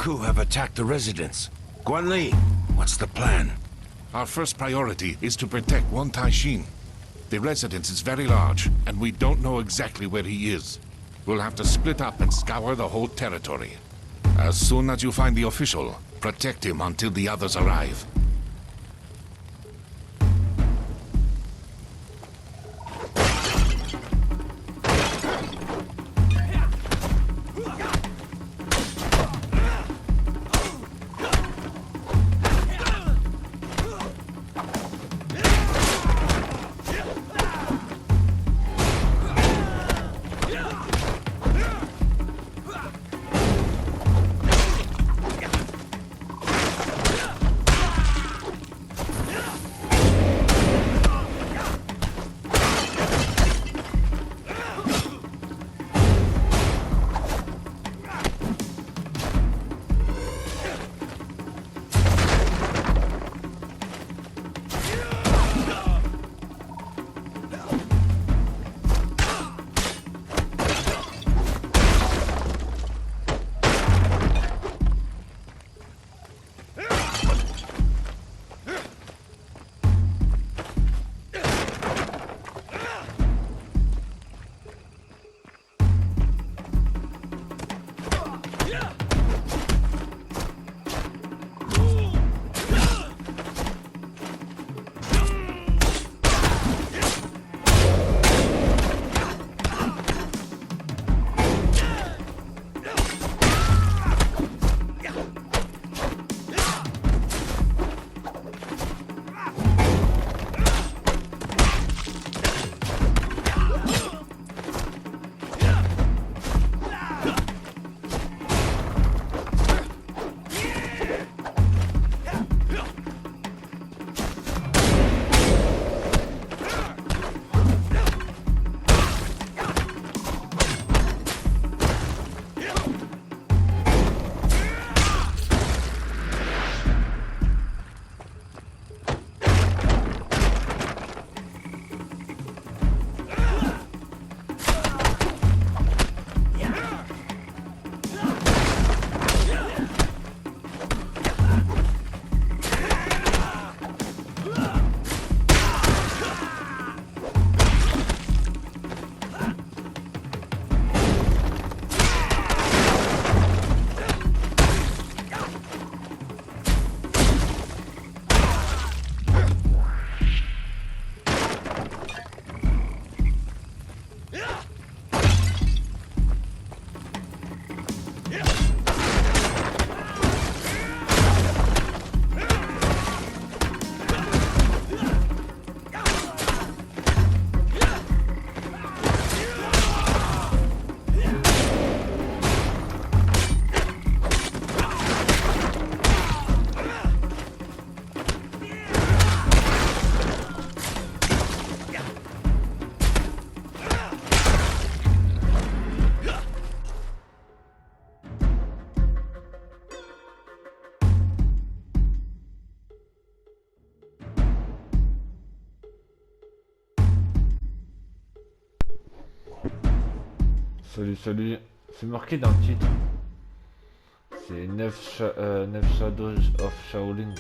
coup have attacked the residence. Guan Li, what's the plan? Our first priority is to protect Wan Taixin. The residence is very large, and we don't know exactly where he is. We'll have to split up and scour the whole territory. As soon as you find the official, protect him until the others arrive. Salut, c'est marqué dans le titre. C'est 9 Shadows of Shaoling.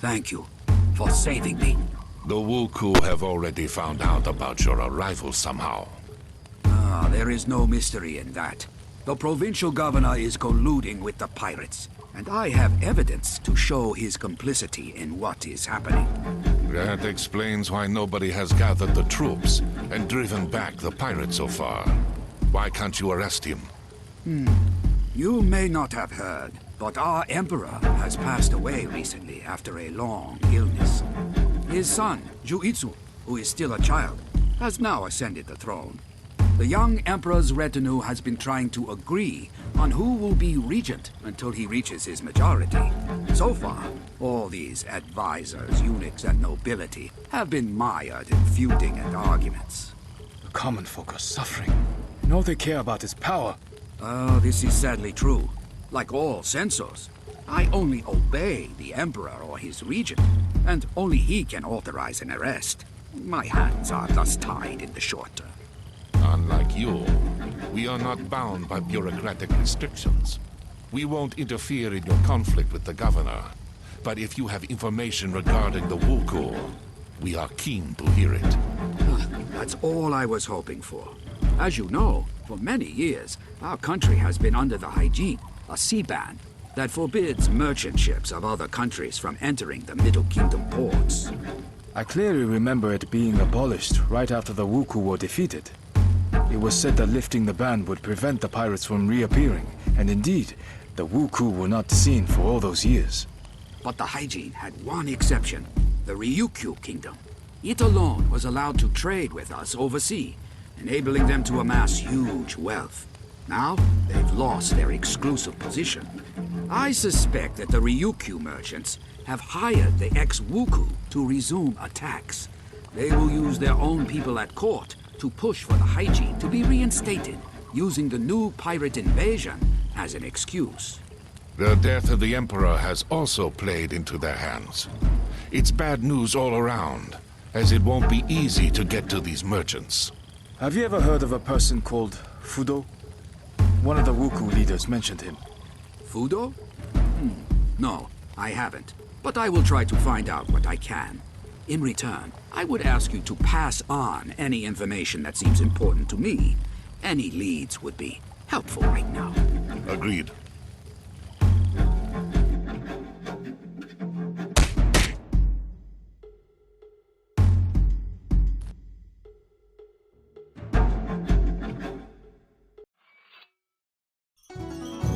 Thank you for saving me. The Wuku have already found out about your arrival somehow. Ah, there is no mystery in that. The provincial governor is colluding with the pirates, and I have evidence to show his complicity in what is happening. That explains why nobody has gathered the troops and driven back the pirates so far. Why can't you arrest him? You may not have heard, but our emperor has passed away recently after a long illness. His son, Juitsu, who is still a child, has now ascended the throne. The young emperor's retinue has been trying to agree on who will be regent until he reaches his majority. So far, all these advisors, eunuchs, and nobility have been mired in feuding and arguments. The common folk are suffering, and all they care about is power. This is sadly true. Like all censors, I only obey the emperor or his regent, and only he can authorize an arrest. My hands are thus tied in the short term. Unlike you, we are not bound by bureaucratic restrictions. We won't interfere in your conflict with the governor. But if you have information regarding the Wuku, we are keen to hear it. That's all I was hoping for. As you know, for many years, our country has been under the hygiene, a sea ban, that forbids merchant ships of other countries from entering the Middle Kingdom ports. I clearly remember it being abolished right after the Wuku were defeated. It was said that lifting the ban would prevent the pirates from reappearing, and indeed, the Wuku were not seen for all those years. But the hygiene had one exception, the Ryukyu Kingdom. It alone was allowed to trade with us overseas, enabling them to amass huge wealth. Now, they've lost their exclusive position. I suspect that the Ryukyu merchants have hired the ex-Wuku to resume attacks. They will use their own people at court to push for the hygiene to be reinstated, using the new pirate invasion as an excuse. The death of the Emperor has also played into their hands. It's bad news all around, as it won't be easy to get to these merchants. Have you ever heard of a person called Fudo? One of the Wuku leaders mentioned him. Fudo? No, I haven't. But I will try to find out what I can. In return, I would ask you to pass on any information that seems important to me. Any leads would be helpful right now. Agreed.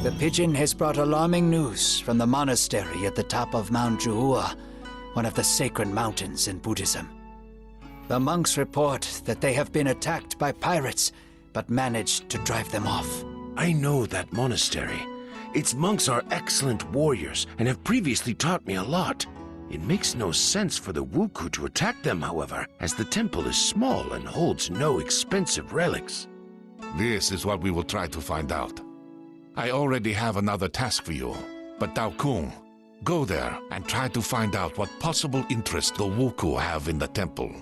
The pigeon has brought alarming news from the monastery at the top of Mount Juhua, one of the sacred mountains in Buddhism. The monks report that they have been attacked by pirates, but managed to drive them off. I know that monastery. Its monks are excellent warriors and have previously taught me a lot. It makes no sense for the Wuku to attack them, however, as the temple is small and holds no expensive relics. This is what we will try to find out. I already have another task for you, but Dao Kung, go there and try to find out what possible interest the Wuku have in the temple.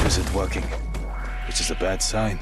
isn't working, which is a bad sign.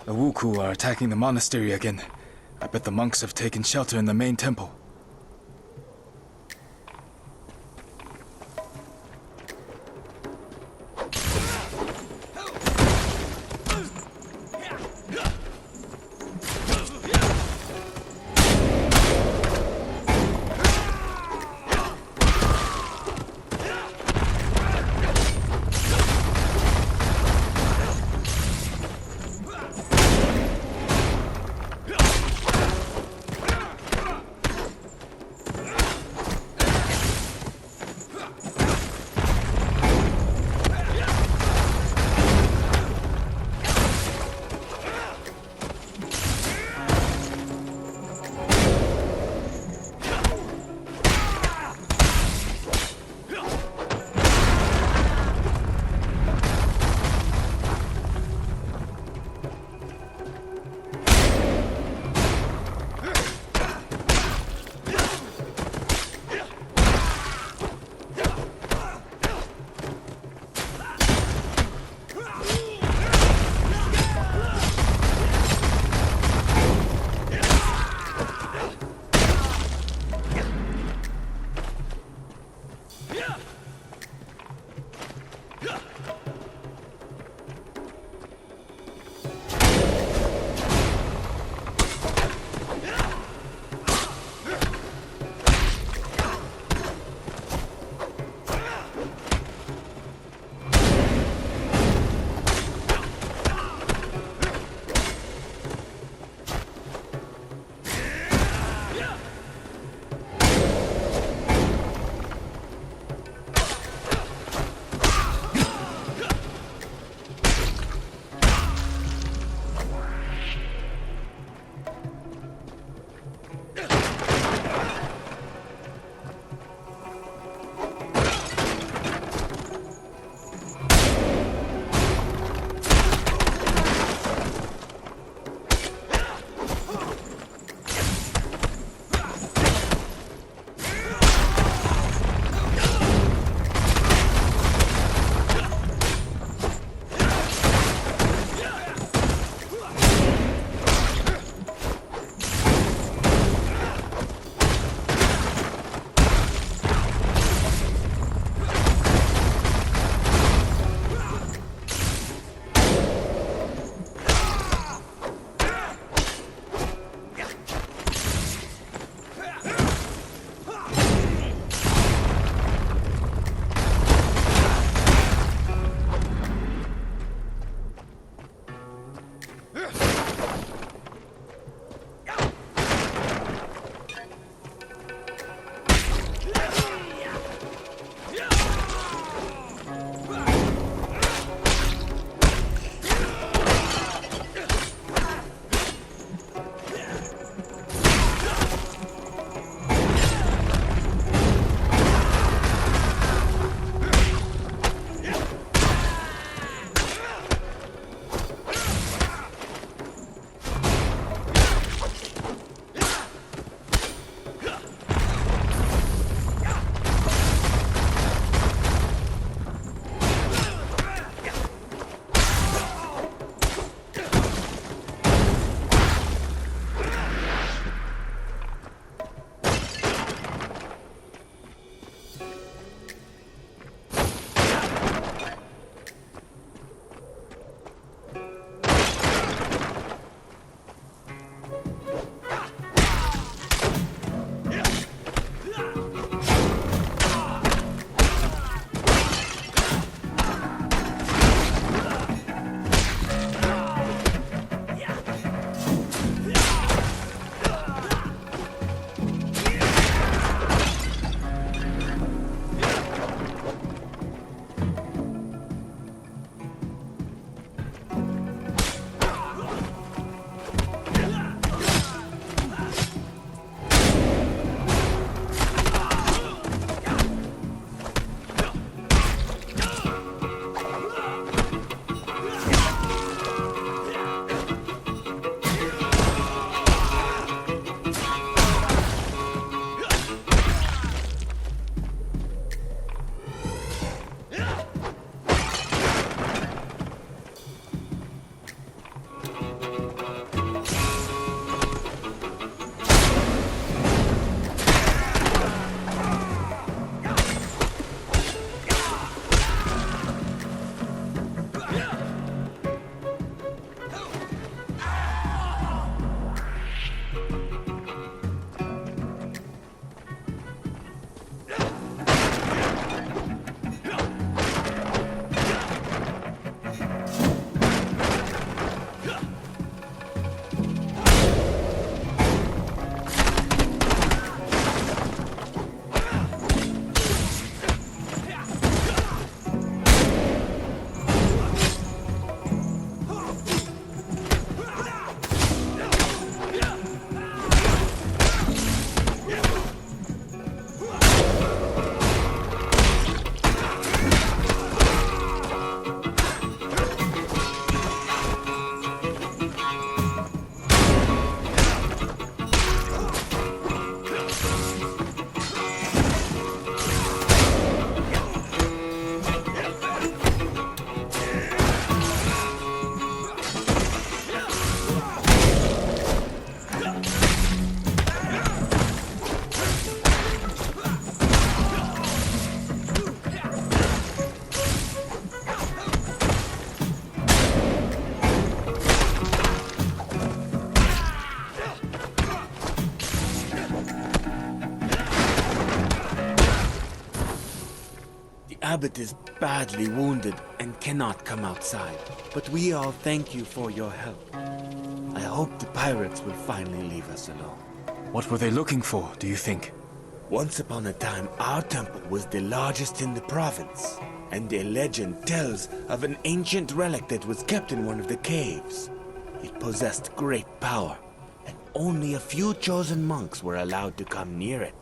The Wuku are attacking the monastery again. I bet the monks have taken shelter in the main temple. abbot is badly wounded and cannot come outside, but we all thank you for your help. I hope the pirates will finally leave us alone. What were they looking for, do you think? Once upon a time, our temple was the largest in the province, and a legend tells of an ancient relic that was kept in one of the caves. It possessed great power, and only a few chosen monks were allowed to come near it.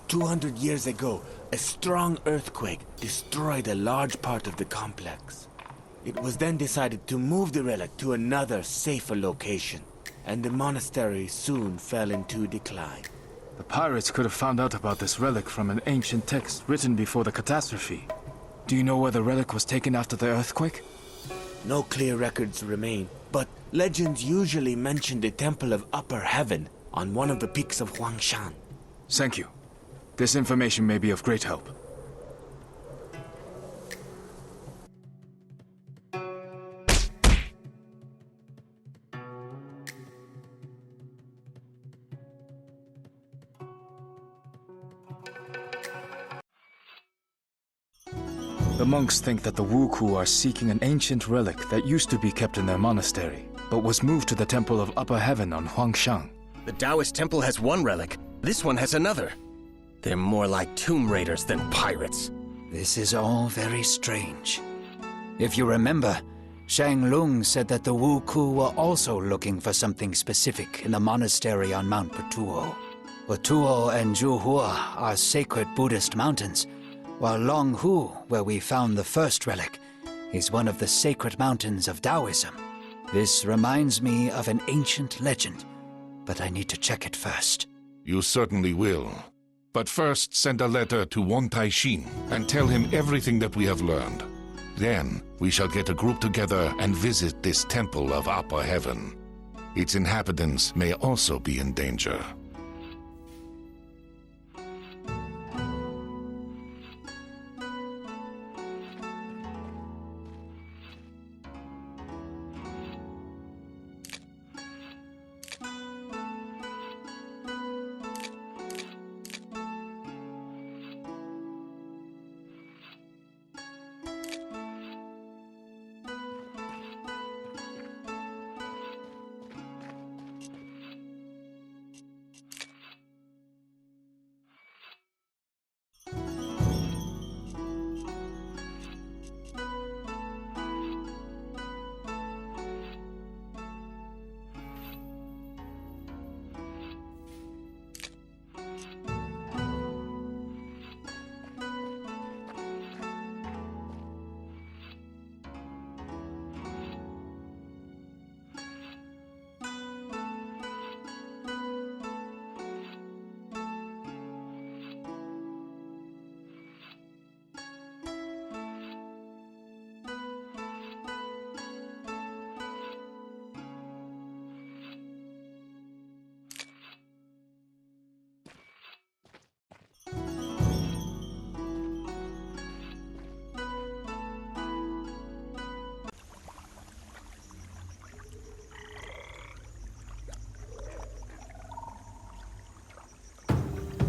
200 years ago, a strong earthquake destroyed a large part of the complex. It was then decided to move the relic to another, safer location, and the monastery soon fell into decline. The pirates could have found out about this relic from an ancient text written before the catastrophe. Do you know where the relic was taken after the earthquake? No clear records remain, but legends usually mention the Temple of Upper Heaven on one of the peaks of Huangshan. Thank you. This information may be of great help. The monks think that the Wuku are seeking an ancient relic that used to be kept in their monastery, but was moved to the Temple of Upper Heaven on Huangshan. The Taoist temple has one relic. This one has another. They're more like tomb raiders than pirates. This is all very strange. If you remember, Shang Lung said that the Wuku were also looking for something specific in the monastery on Mount Patuo. Patuo and Zhuhua are sacred Buddhist mountains, while Longhu, where we found the first relic, is one of the sacred mountains of Taoism. This reminds me of an ancient legend, but I need to check it first. You certainly will. But first, send a letter to Wan Taixin and tell him everything that we have learned. Then, we shall get a group together and visit this Temple of Upper Heaven. Its inhabitants may also be in danger.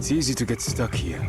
It's easy to get stuck here.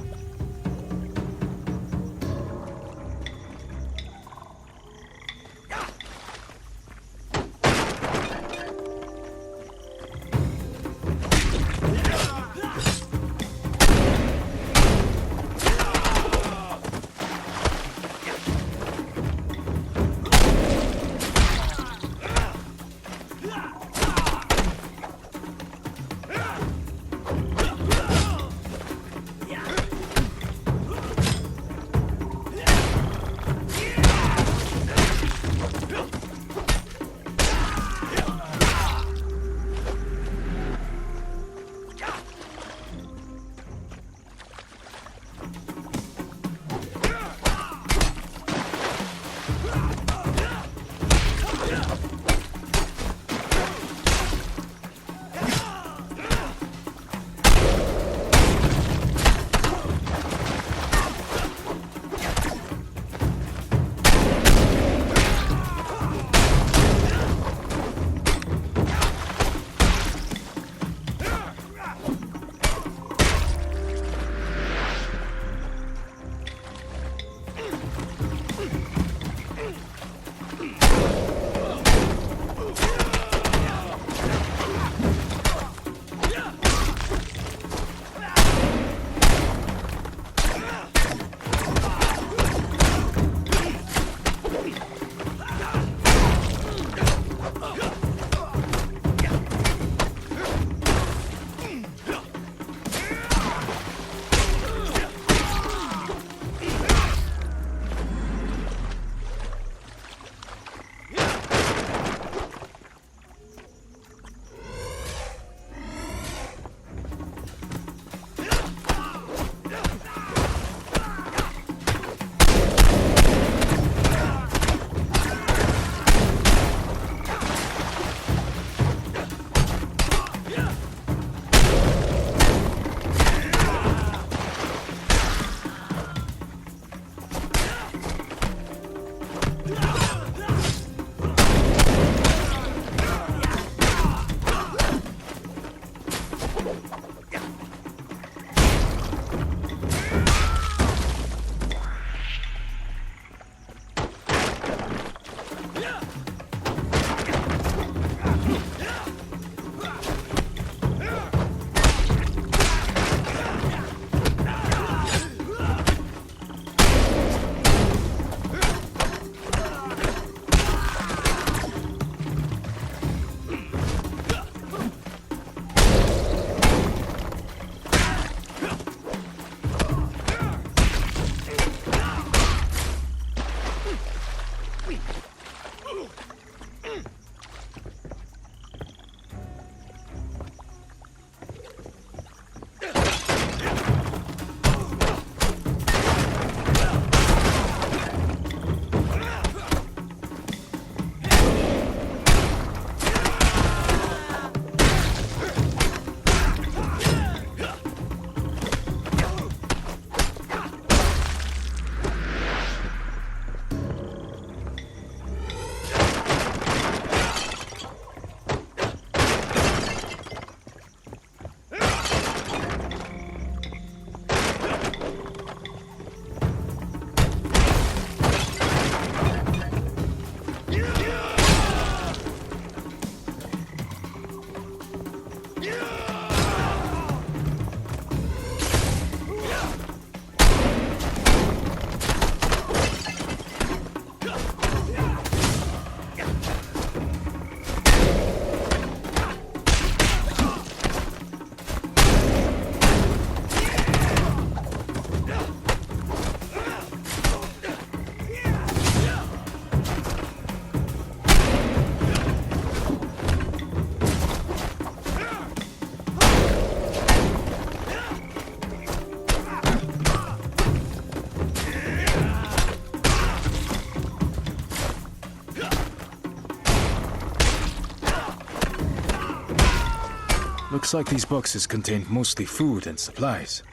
Looks like these boxes contain mostly food and supplies.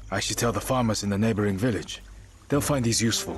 I should tell the farmers in the neighboring village. They'll find these useful.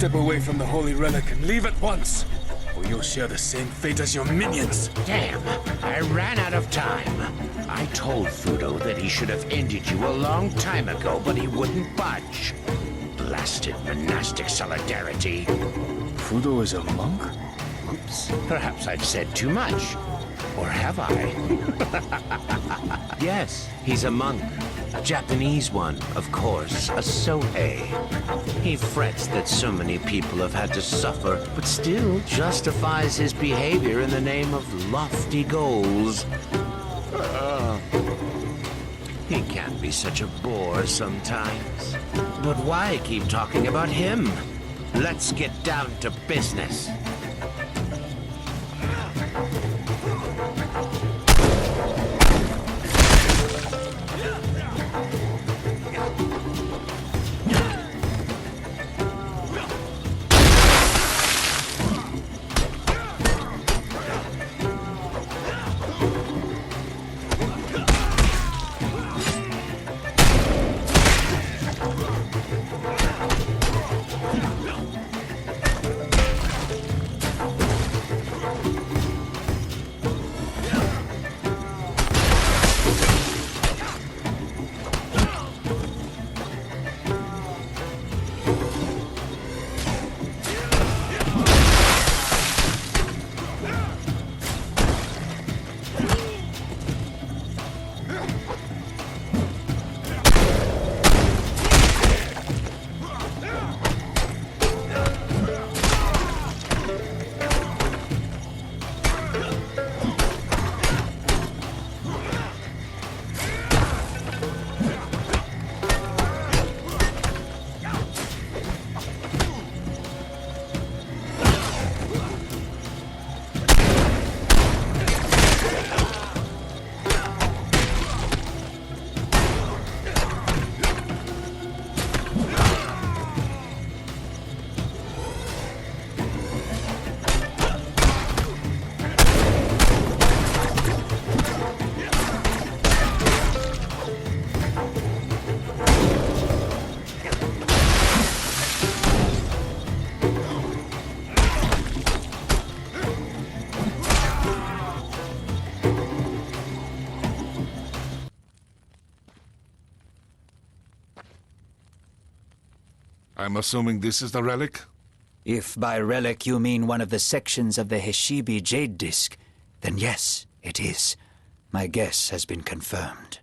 Step away from the holy relic and leave at once, or you'll share the same fate as your minions. Damn, I ran out of time. I told Fudo that he should have ended you a long time ago, but he wouldn't budge. Blasted monastic solidarity. Fudo is a monk? Oops, perhaps I've said too much. Or have I? Yes, he's a monk. A Japanese one, of course, a Sohei. He frets that so many people have had to suffer, but still justifies his behavior in the name of lofty goals. He can be such a bore sometimes. But why keep talking about him? Let's get down to business. I'm assuming this is the relic? If by relic you mean one of the sections of the Heshibi Jade Disc, then yes, it is. My guess has been confirmed.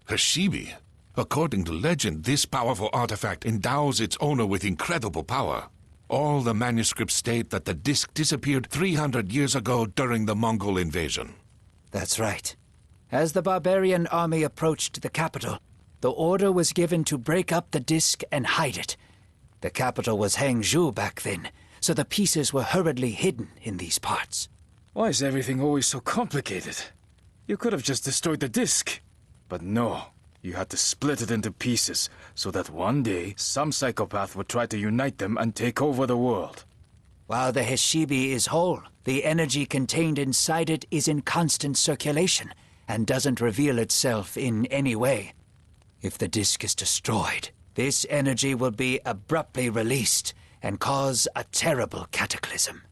Heshibi? According to legend, this powerful artifact endows its owner with incredible power. All the manuscripts state that the disc disappeared 300 years ago during the Mongol invasion. That's right. As the barbarian army approached the capital, the order was given to break up the disc and hide it. The capital was Hangzhou back then, so the pieces were hurriedly hidden in these parts. Why is everything always so complicated? You could have just destroyed the disc. But no, you had to split it into pieces, so that one day some psychopath would try to unite them and take over the world. While the Heshibi is whole, the energy contained inside it is in constant circulation, and doesn't reveal itself in any way. If the disc is destroyed, this energy will be abruptly released and cause a terrible cataclysm.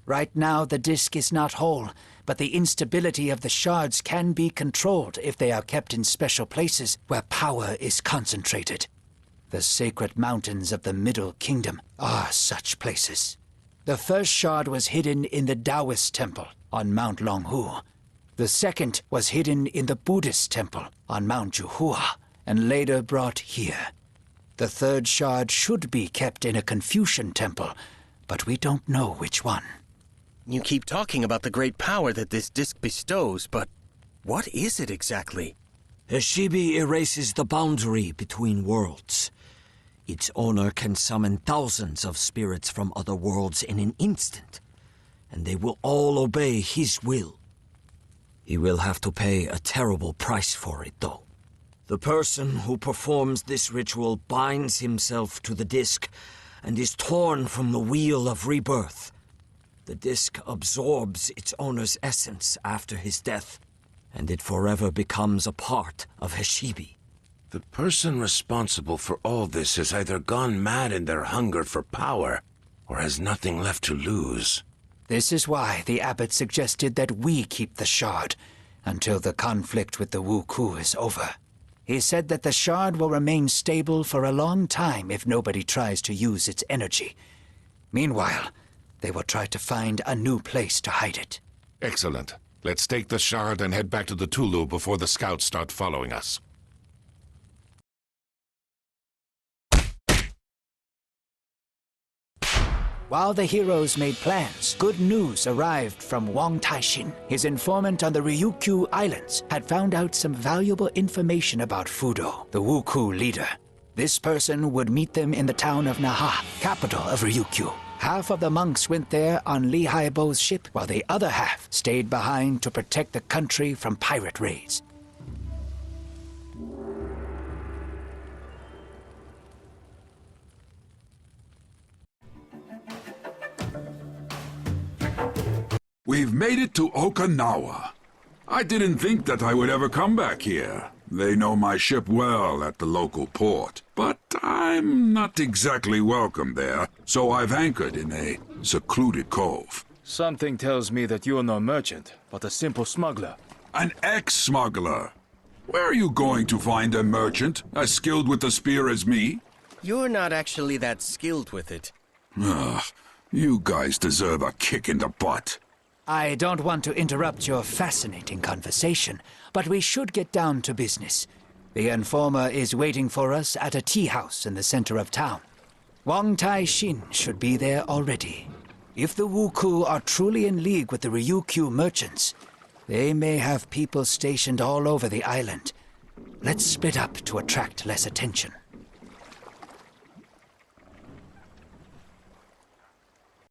Right now, the disc is not whole, but the instability of the shards can be controlled if they are kept in special places where power is concentrated. The sacred mountains of the Middle Kingdom are such places. The first shard was hidden in the Taoist temple on Mount Longhu. The second was hidden in the Buddhist temple on Mount Juhua, and later brought here. The third shard should be kept in a Confucian temple, but we don't know which one. You keep talking about the great power that this disc bestows, but what is it exactly? Heshibi erases the boundary between worlds. Its owner can summon thousands of spirits from other worlds in an instant, and they will all obey his will. He will have to pay a terrible price for it, though. The person who performs this ritual binds himself to the disc and is torn from the wheel of rebirth. The disc absorbs its owner's essence after his death, and it forever becomes a part of Heshibi. The person responsible for all this has either gone mad in their hunger for power, or has nothing left to lose. This is why the abbot suggested that we keep the shard until the conflict with the Wu Ku is over. He said that the shard will remain stable for a long time if nobody tries to use its energy. Meanwhile, they will try to find a new place to hide it. Excellent. Let's take the shard and head back to the Tulu before the scouts start following us. While the heroes made plans, good news arrived from Wang Taixin. His informant on the Ryukyu Islands had found out some valuable information about Fudo, the Wu Ku leader. This person would meet them in the town of Naha, capital of Ryukyu. Half of the monks went there on Li Haibo's ship, while the other half stayed behind to protect the country from pirate raids. We've made it to Okinawa. I didn't think that I would ever come back here. They know my ship well at the local port, but I'm not exactly welcome there, so I've anchored in a secluded cove. Something tells me that you're no merchant, but a simple smuggler. An ex-smuggler. Where are you going to find a merchant as skilled with the spear as me? You're not actually that skilled with it. Ugh, you guys deserve a kick in the butt. I don't want to interrupt your fascinating conversation, but we should get down to business. The informer is waiting for us at a tea house in the center of town. Wang Taixin should be there already. If the Wu Ku are truly in league with the Ryukyu merchants, they may have people stationed all over the island. Let's split up to attract less attention.